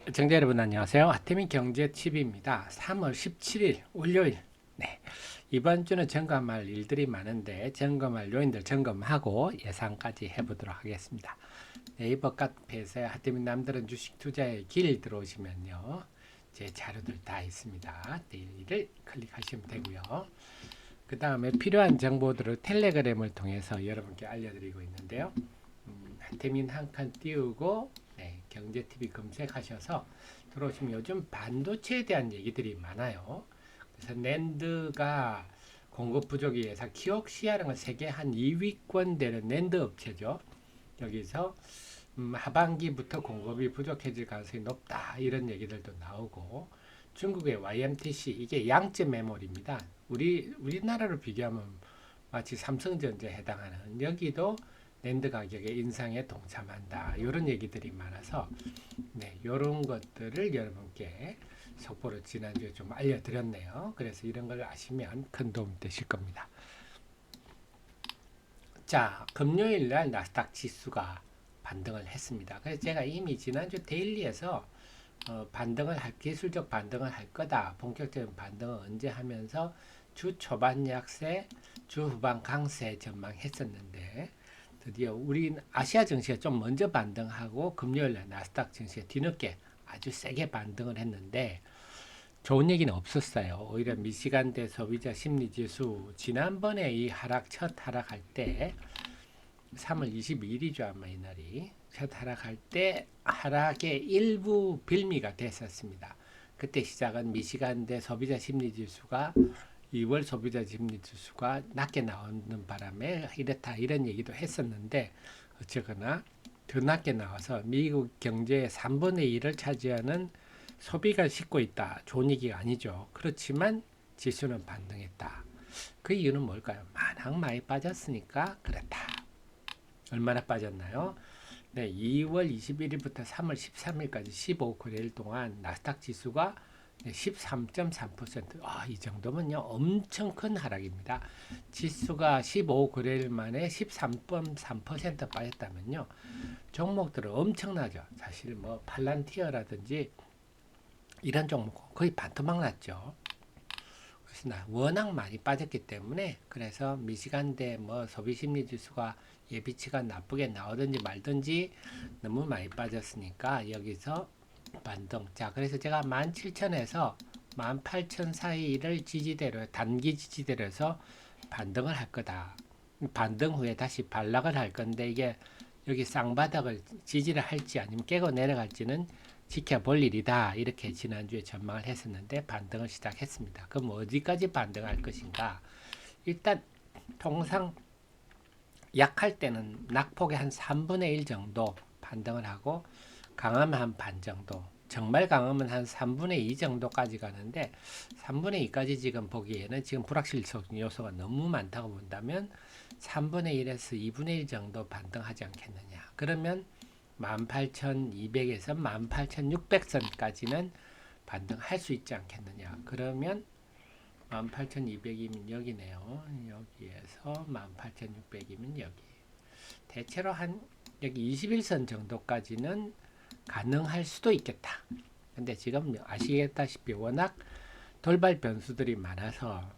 시청자 여러분 안녕하세요. 하태민 경제TV입니다. 3월 17일 월요일. 네. 이번 주는 점검할 일들이 많은데 점검할 요인들 점검하고 예상까지 해보도록 하겠습니다. 네이버 카페에서 하태민 남들은 주식 투자의 길 들어오시면요. 제 자료들 다 있습니다. 데일리를 클릭하시면 되고요. 그 다음에 필요한 정보들을 텔레그램을 통해서 여러분께 알려드리고 있는데요. 하태민 한 칸 띄우고 경제TV 검색하셔서 들어오시면 요즘 반도체에 대한 얘기들이 많아요. 그래서 낸드가 공급 부족에 의해서 키옥시아라는 세계 한 2위권 되는 낸드 업체죠. 여기서 하반기부터 공급이 부족해질 가능성이 높다 이런 얘기들도 나오고, 중국의 YMTC 이게 양재 메모리입니다. 우리나라로 비교하면 마치 삼성전자에 해당하는, 여기도 낸드 가격의 인상에 동참한다 이런 얘기들이 많아서 이런 것들을 여러분께 속보로 지난주에 좀 알려드렸네요. 그래서 이런 걸 아시면 큰 도움이 되실 겁니다. 자, 금요일 날 나스닥 지수가 반등을 했습니다. 그래서 제가 이미 지난주 데일리에서 기술적 반등을 할 거다, 본격적인 반등은 언제 하면서 주 초반 약세, 주 후반 강세 전망했었는데, 드디어 우리 아시아 증시가 좀 먼저 반등하고 금요일날 나스닥 증시가 뒤늦게 아주 세게 반등을 했는데 좋은 얘기는 없었어요. 오히려 미시간대 소비자 심리지수, 지난번에 이 첫 하락할 때 3월 22일이죠 아마 이날이, 첫 하락할 때 하락의 일부 빌미가 됐었습니다. 그때 시작은 미시간대 소비자 심리지수가 2월 소비자 심리지수가 낮게 나오는 바람에 이렇다 이런 얘기도 했었는데, 어쨌거나 더 낮게 나와서 미국 경제의 3분의 1을 차지하는 소비가 싣고 있다. 좋은 얘기가 아니죠. 그렇지만 지수는 반등했다. 그 이유는 뭘까요? 마냥 많이 빠졌으니까 그렇다. 얼마나 빠졌나요? 네, 2월 21일부터 3월 13일까지 15거래일 동안 나스닥 지수가 13.3%. 이 정도면요 엄청 큰 하락입니다. 지수가 15거래일 만에 13.3% 빠졌다면요, 종목들은 엄청나죠. 사실 뭐 팔란티어라든지 이런 종목 거의 반토막 났죠. 그래서 워낙 많이 빠졌기 때문에, 그래서 미시간대 뭐 소비심리 지수가 예비치가 나쁘게 나오든지 말든지 너무 많이 빠졌으니까 여기서 반등. 자, 그래서 제가 17,000에서 18,000 사이를 지지대로, 단기 지지대로 해서 반등을 할 거다. 반등 후에 다시 반락을 할 건데, 이게 여기 쌍바닥을 지지를 할지 아니면 깨고 내려갈지는 지켜볼 일이다. 이렇게 지난주에 전망을 했었는데 반등을 시작했습니다. 그럼 어디까지 반등할 것인가? 일단 통상 약할 때는 낙폭의 한 3분의 1 정도 반등을 하고, 강하면 한 반 정도, 정말 강하면 한 3분의 2 정도까지 가는데 3분의 2까지 지금 보기에는 지금 불확실 요소가 너무 많다고 본다면 3분의 1에서 2분의 1 정도 반등하지 않겠느냐. 그러면 18,200에서 18,600선까지는 반등할 수 있지 않겠느냐. 그러면 18,200이면 여기네요. 여기에서 18,600이면 여기. 대체로 한 여기 21선 정도까지는 가능할 수도 있겠다. 근데 지금 아시겠다시피 워낙 돌발 변수들이 많아서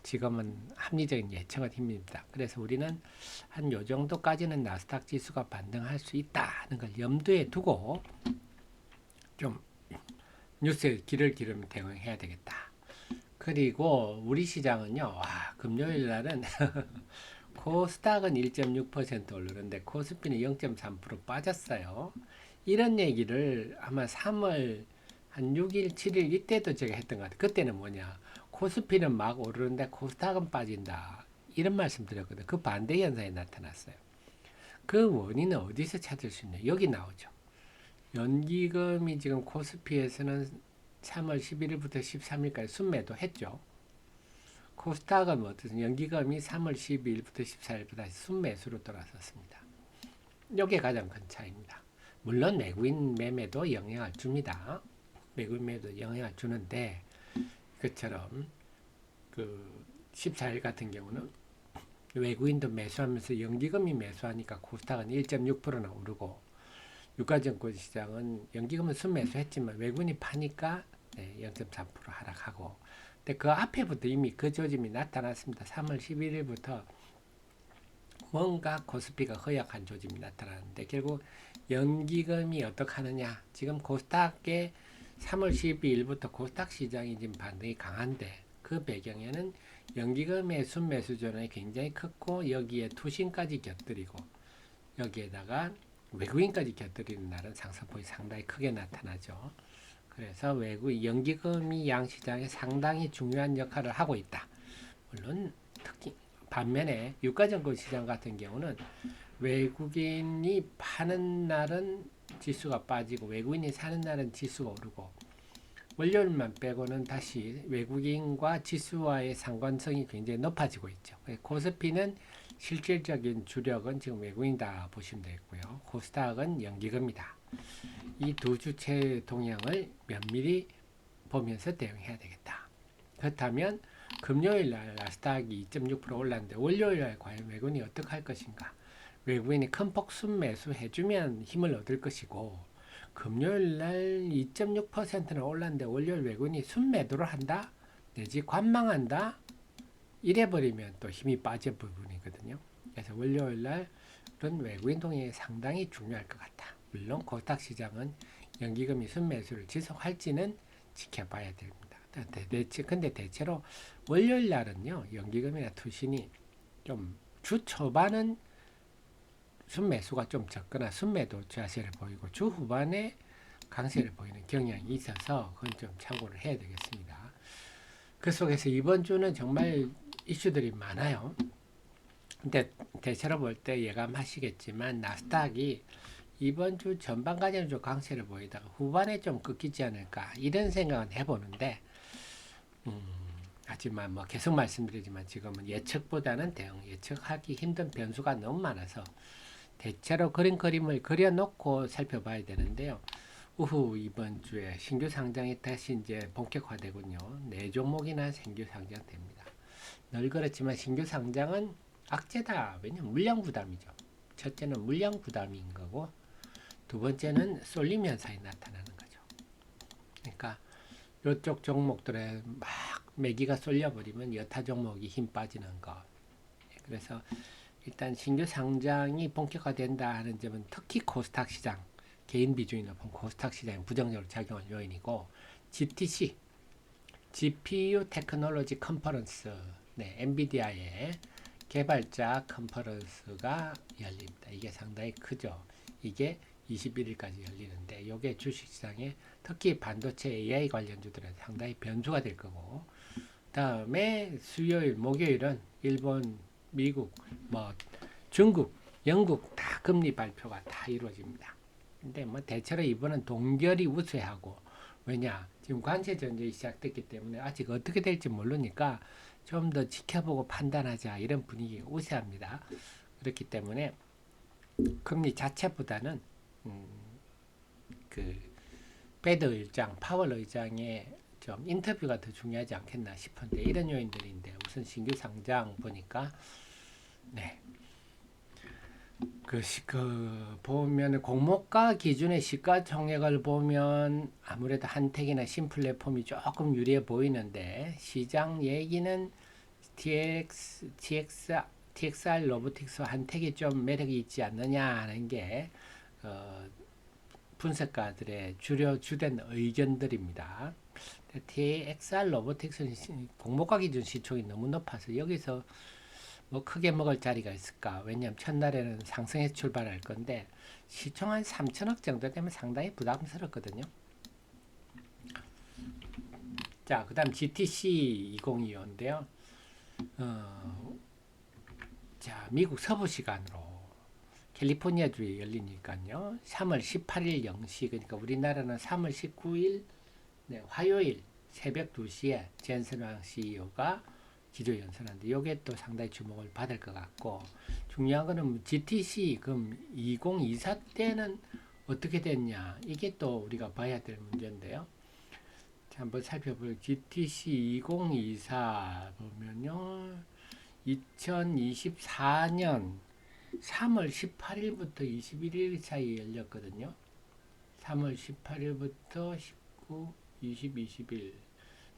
지금은 합리적인 예측은 힘듭니다. 그래서 우리는 한 요 정도까지는 나스닥 지수가 반등할 수 있다는 걸 염두에 두고 좀 뉴스에 길을 기르면 대응해야 되겠다. 그리고 우리 시장은요, 금요일 날은 코스닥은 1.6% 오르는데 코스피는 0.3% 빠졌어요. 이런 얘기를 아마 3월 한 6일, 7일 이때도 제가 했던 것 같아요. 그때는 뭐냐, 코스피는 막 오르는데 코스닥은 빠진다, 이런 말씀 드렸거든요. 그 반대 현상이 나타났어요. 그 원인은 어디서 찾을 수 있냐? 여기 나오죠. 연기금이 지금 코스피에서는 3월 11일부터 13일까지 순매도 했죠. 코스닥은 어떻습니까? 연기금이 3월 12일부터 14일부터 다시 순매수로 돌아섰습니다. 이게 가장 큰 차이입니다. 물론 외국인 매매도 영향을 줍니다. 외국인 매매도 영향을 주는데, 그처럼 그 14일 같은 경우는 외국인도 매수하면서 연기금이 매수하니까 코스닥은 1.6%나 오르고, 유가증권 시장은 연기금은 순매수했지만 외국인이 파니까 0.3% 하락하고, 근데 그 앞에부터 이미 그 조짐이 나타났습니다. 3월 11일부터 뭔가 코스피가 허약한 조짐이 나타나는데 결국 연기금이 어떻게 하느냐. 지금 코스닥의 3월 12일부터 코스닥 시장이 지금 반등이 강한데 그 배경에는 연기금의 순매수 전환이 굉장히 컸고 여기에 투신까지 곁들이고 여기에다가 외국인까지 곁들이는 날은 상승폭이 상당히 크게 나타나죠. 그래서 외국 연기금이 양시장에 상당히 중요한 역할을 하고 있다. 물론 특히 반면에 유가증권 시장 같은 경우는 외국인이 파는 날은 지수가 빠지고 외국인이 사는 날은 지수가 오르고 월요일만 빼고는 다시 외국인과 지수와의 상관성이 굉장히 높아지고 있죠. 코스피는 실질적인 주력은 지금 외국인이다 보시면 되겠고요. 코스닥은 연기금이다. 이 두 주체 동향을 면밀히 보면서 대응해야 되겠다. 그렇다면 금요일 날 나스닥이 2.6% 올랐는데 월요일 날 과연 외국인이 어떻게 할 것인가? 외국인이 큰 폭 순매수 해주면 힘을 얻을 것이고 금요일 날 2.6%는 올랐는데 월요일 외국인이 순매도를 한다? 내지 관망한다? 이래버리면 또 힘이 빠질 부분이거든요. 그래서 월요일 날은 외국인 동향이 상당히 중요할 것 같다. 물론 코스닥 시장은 연기금이 순매수를 지속할지는 지켜봐야 됩니다. 근데 대체로 월요일 날은요, 연기금이나 투신이 좀 주 초반은 순매수가 좀 적거나 순매도 자세를 보이고 주 후반에 강세를 보이는 경향이 있어서 그건 좀 참고를 해야 되겠습니다. 그 속에서 이번 주는 정말 이슈들이 많아요. 근데 대체로 볼 때 예감하시겠지만 나스닥이 이번 주 전반까지는 좀 강세를 보이다가 후반에 좀 꺾이지 않을까 이런 생각은 해보는데 하지만 뭐 계속 말씀드리지만 지금은 예측보다는 대응 예측하기 힘든 변수가 너무 많아서 대체로 그린 그림을 그려놓고 살펴봐야 되는데요. 우후 이번 주에 신규 상장이 다시 이제 본격화되군요. 4종목이나 신규 상장됩니다. 늘 그렇지만 신규 상장은 악재다. 왜냐면 물량 부담이죠. 첫째는 물량 부담인 거고 두 번째는 쏠림 현상이 나타나는 거죠. 그러니까 이쪽 종목들에 막 매기가 쏠려버리면 여타 종목이 힘 빠지는 거. 그래서 일단 신규 상장이 본격화된다 하는 점은 특히 코스닥 시장, 개인 비중이 높은 코스닥 시장에 부정적으로 작용할 요인이고 GTC, GPU 테크놀로지 컨퍼런스, 엔비디아의 개발자 컨퍼런스가 열립니다. 이게 상당히 크죠. 이게 21일까지 열리는데 이게 주식시장에 특히 반도체 AI 관련주들은 상당히 변수가 될 거고 다음에 수요일, 목요일은 일본, 미국, 뭐 중국, 영국 다 금리 발표가 다 이루어집니다. 근데 뭐 대체로 이번은 동결이 우세하고 왜냐 지금 관세 전쟁이 시작됐기 때문에 아직 어떻게 될지 모르니까 좀 더 지켜보고 판단하자 이런 분위기가 우세합니다. 그렇기 때문에 금리 자체보다는 그 패드 의장, 파월 의장의 좀 인터뷰가 더 중요하지 않겠나 싶은데 이런 요인들인데 우선 신규 상장 보니까 보면 공모가 기준의 시가총액을 보면 아무래도 한택이나 신플랫폼이 조금 유리해 보이는데 시장 얘기는 TXR 로보틱스 한택이 좀 매력이 있지 않느냐 하는 게 분석가들의 주된 의견들입니다. TXR 로보틱스는 공모가 기준 시총이 너무 높아서 여기서 뭐 크게 먹을 자리가 있을까? 왜냐하면 첫날에는 상승해서 출발할 건데 시총 한 3천억 정도 되면 상당히 부담스럽거든요. 자, 그 다음 GTC 2025인데요. 자, 미국 서부 시간으로 캘리포니아주에 열리니까요. 3월 18일 0시 그러니까 우리나라는 3월 19일 화요일 새벽 2시에 젠슨 왕 CEO가 기조연설하는데 이게 또 상당히 주목을 받을 것 같고 중요한 거는 GTC 그럼 2024 때는 어떻게 됐냐 이게 또 우리가 봐야 될 문제인데요. 자, 한번 살펴볼 GTC 2024 보면요. 2024년 3월 18일부터 21일 사이에 열렸거든요. 3월 18일부터 19, 20, 21.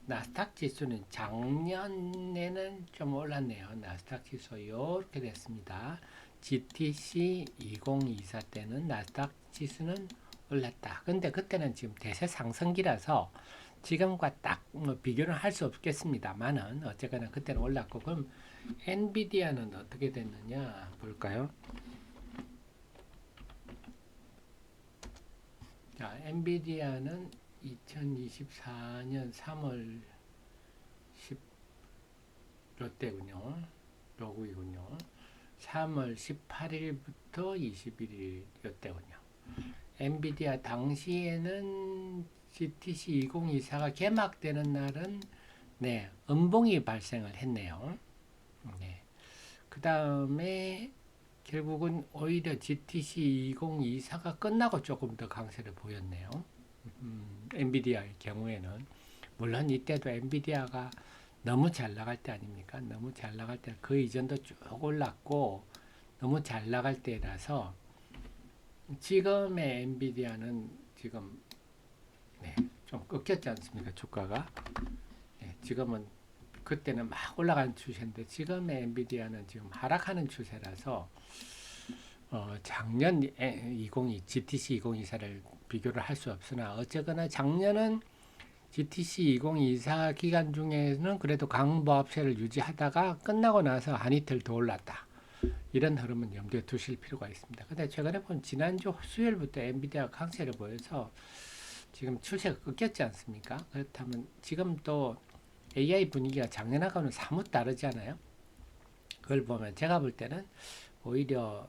나스닥 지수는 작년에는 좀 올랐네요. 나스닥 지수 이렇게 됐습니다. GTC 2024 때는 나스닥 지수는 올랐다. 근데 그때는 지금 대세 상승기라서 지금과 딱 뭐 비교는 할 수 없겠습니다만은 어쨌거나 그때는 올랐고, 그럼 엔비디아는 어떻게 됐느냐 볼까요? 자, 엔비디아는 2024년 3월 10 요때군요. 요구이군요. 3월 18일부터 21일 요때군요. 엔비디아 당시에는 GTC 2024가 개막되는 날은 네, 음봉이 발생을 했네요. 네. 그 다음에 결국은 오히려 GTC 2024가 끝나고 조금 더 강세를 보였네요. 엔비디아의 경우에는 물론 이때도 엔비디아가 너무 잘 나갈 때 아닙니까? 너무 잘 나갈 때 그 이전도 쭉 올랐고 너무 잘 나갈 때라서 지금의 엔비디아는 지금 네, 좀 꺾였지 않습니까? 주가가 네, 지금은 그때는 막 올라가는 추세인데 지금의 엔비디아는 지금 하락하는 추세라서 작년 2022 GTC 2024를 비교를 할 수 없으나 어쨌거나 작년은 GTC 2024 기간 중에는 그래도 강보합세를 유지하다가 끝나고 나서 한 이틀 더 올랐다. 이런 흐름은 염두에 두실 필요가 있습니다. 근데 최근에 본 지난주 수요일부터 엔비디아 강세를 보여서 지금 추세가 꺾였지 않습니까? 그렇다면 지금 또 AI 분위기가 작년하고는 사뭇 다르지 않아요? 그걸 보면 제가 볼 때는 오히려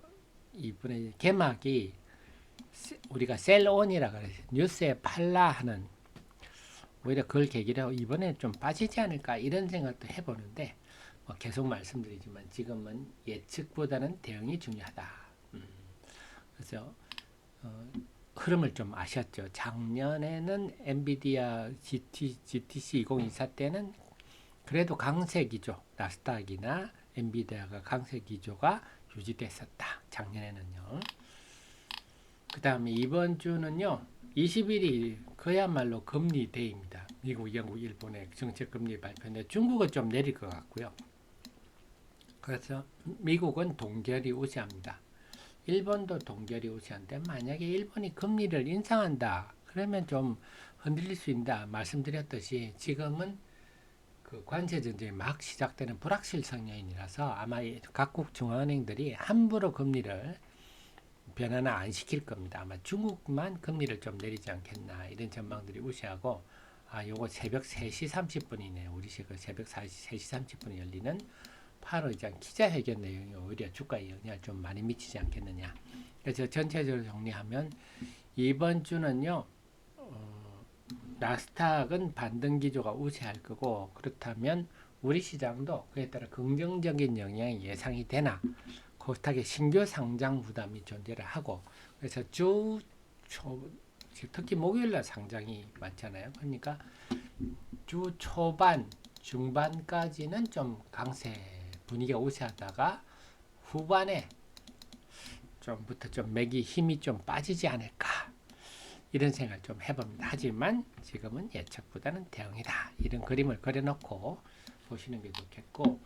이번에 개막이 우리가 셀온이라 그래요. 뉴스에 팔라 하는 오히려 그걸 계기로 이번에 좀 빠지지 않을까 이런 생각도 해보는데 뭐 계속 말씀드리지만 지금은 예측보다는 대응이 중요하다. 그래서 흐름을 좀 아셨죠? 작년에는 엔비디아 GTC 2024 때는 그래도 강세 기조, 나스닥이나 엔비디아가 강세 기조가 유지됐었다. 작년에는요. 그 다음에 이번 주는요. 20일이 그야말로 금리 데이입니다. 미국, 영국, 일본의 정책 금리 발표인데 중국은 좀 내릴 것 같고요. 그래서 미국은 동결이 우세합니다. 일본도 동결이 우세한데 만약에 일본이 금리를 인상한다. 그러면 좀 흔들릴 수 있다. 말씀드렸듯이 지금은 그 관세 전쟁이 막 시작되는 불확실성 요인이라서 아마 각국 중앙은행들이 함부로 금리를 변화나 안 시킬 겁니다. 아마 중국만 금리를 좀 내리지 않겠나 이런 전망들이 우세하고 요거 새벽 3시 30분이네요. 우리 시각 새벽 3시 30분에 열리는 8월 의장 기자회견 내용이 오히려 주가에 영향을 좀 많이 미치지 않겠느냐. 그래서 전체적으로 정리하면 이번 주는요. 나스닥은 반등 기조가 우세할 거고 그렇다면 우리 시장도 그에 따라 긍정적인 영향이 예상이 되나 코스닥의 신규 상장 부담이 존재를 하고 그래서 특히 목요일날 상장이 많잖아요. 그러니까 주 초반 중반까지는 좀 강세 분위기가 우세하다가 후반에 좀부터 좀 맥이 힘이 좀 빠지지 않을까 이런 생각을 좀 해봅니다. 하지만 지금은 예측보다는 대응이다. 이런 그림을 그려놓고 보시는 게 좋겠고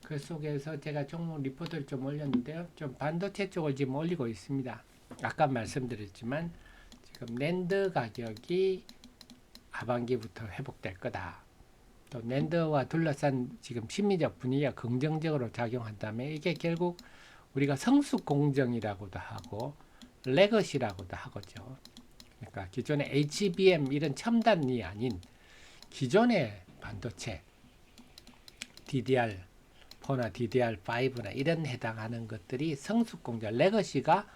그 속에서 제가 종목 리포트를 좀 올렸는데요. 좀 반도체 쪽을 지금 올리고 있습니다. 아까 말씀드렸지만 지금 낸드 가격이 하반기부터 회복될 거다. 또 낸드와 둘러싼 지금 심리적 분위기가 긍정적으로 작용한다면 이게 결국 우리가 성숙 공정이라고도 하고 레거시라고도 하거죠. 그러니까 기존의 HBM 이런 첨단이 아닌 기존의 반도체 DDR4나 DDR5나 이런 해당하는 것들이 성숙 공정 레거시가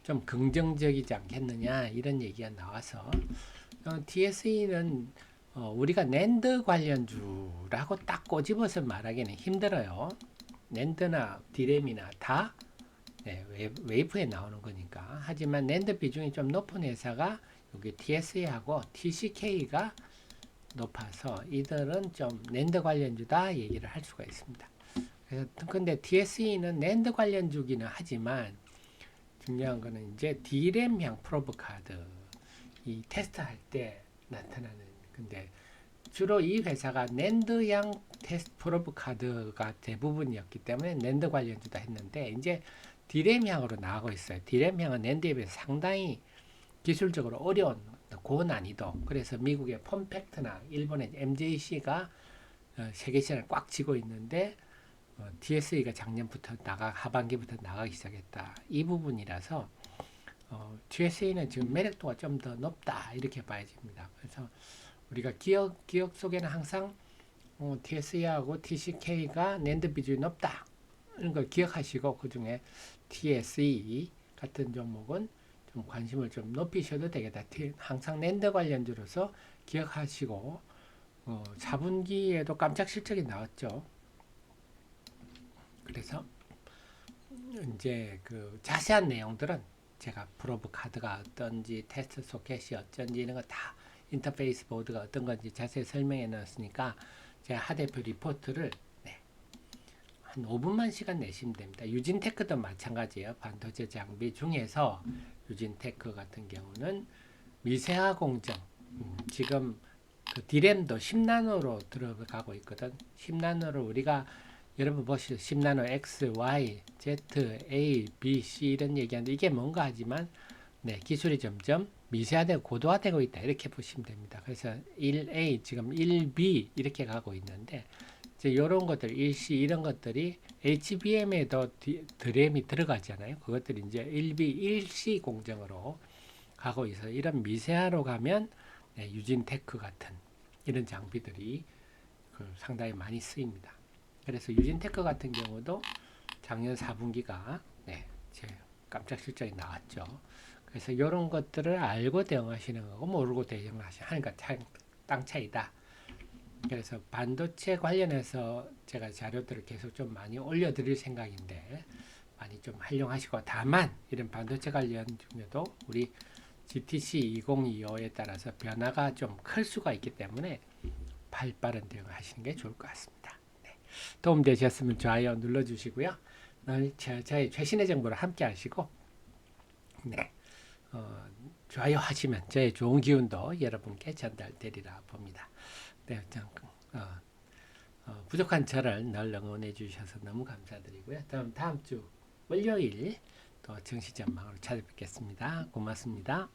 좀 긍정적이지 않겠느냐 이런 얘기가 나와서 TSE는 우리가 낸드 관련주라고 딱 꼬집어서 말하기는 힘들어요. 낸드나 디램이나 다 웨이프에 나오는 거니까. 하지만 낸드 비중이 좀 높은 회사가 여기 TSE하고 TCK가 높아서 이들은 좀 낸드 관련주다 얘기를 할 수가 있습니다. 그래서 근데 TSE는 낸드 관련주기는 하지만 중요한 거는 이제 디램형 프로브 카드 이 테스트할 때 나타나는. 근데 주로 이 회사가 낸드형 테스트 프로브 카드가 대부분이었기 때문에 낸드 관련주다 했는데 이제 디램형으로 나가고 있어요. 디램형은 낸드에 비해서 상당히 기술적으로 어려운 고난이도. 그래서 미국의 폼팩트나 일본의 MJC가 세계 시장을 꽉 쥐고 있는데 DSE가 작년부터 하반기부터 나가기 시작했다. 이 부분이라서 DSE는 지금 매력도가 좀 더 높다 이렇게 봐야집니다. 그래서 우리가 기억 속에는 항상 TSE하고 TCK가 낸드 비중이 높다 이런 걸 기억하시고 그 중에 TSE 같은 종목은 좀 관심을 좀 높이셔도 되겠다. 항상 낸드 관련주로서 기억하시고 4분기에도 깜짝 실적이 나왔죠. 그래서 이제 그 자세한 내용들은 제가 프로브 카드가 어떤지 테스트 소켓이 어쩐지 이런 거 다 인터페이스 보드가 어떤 건지 자세히 설명해 놓았으니까 제가 하 대표 리포트를 한 5분만 시간 내시면 됩니다. 유진테크도 마찬가지예요. 반도체 장비 중에서 유진테크 같은 경우는 미세화 공정 지금 그 디램도 10나노로 들어가고 있거든. 10나노를 우리가 여러분 보시죠. 10나노 X, Y, Z, A, B, C 이런 얘기하는데 이게 뭔가 하지만 기술이 점점 미세화되고 고도화되고 있다. 이렇게 보시면 됩니다. 그래서 1A, 지금 1B 이렇게 가고 있는데 이제 이런 것들, 1C 이런 것들이 HBM에도 드램이 들어가잖아요. 그것들이 이제 1B, 1C 공정으로 가고 있어요. 이런 미세화로 가면 유진테크 같은 이런 장비들이 상당히 많이 쓰입니다. 그래서 유진테크 같은 경우도 작년 4분기가 제 깜짝 실적이 나왔죠. 그래서 이런 것들을 알고 대응하시는 거고 모르고 대응하시는 거 땅 차이다. 그래서 반도체 관련해서 제가 자료들을 계속 좀 많이 올려드릴 생각인데 많이 좀 활용하시고 다만 이런 반도체 관련 중에도 우리 GTC 2025에 따라서 변화가 좀 클 수가 있기 때문에 발빠른 대응을 하시는 게 좋을 것 같습니다. 도움되셨으면 좋아요 눌러주시고요. 저의 최신의 정보를 함께 하시고 좋아요 하시면 저의 좋은 기운도 여러분께 전달되리라 봅니다. 부족한 저를 늘 응원해 주셔서 너무 감사드리고요. 다음 주 월요일 또 정시전망으로 찾아뵙겠습니다. 고맙습니다.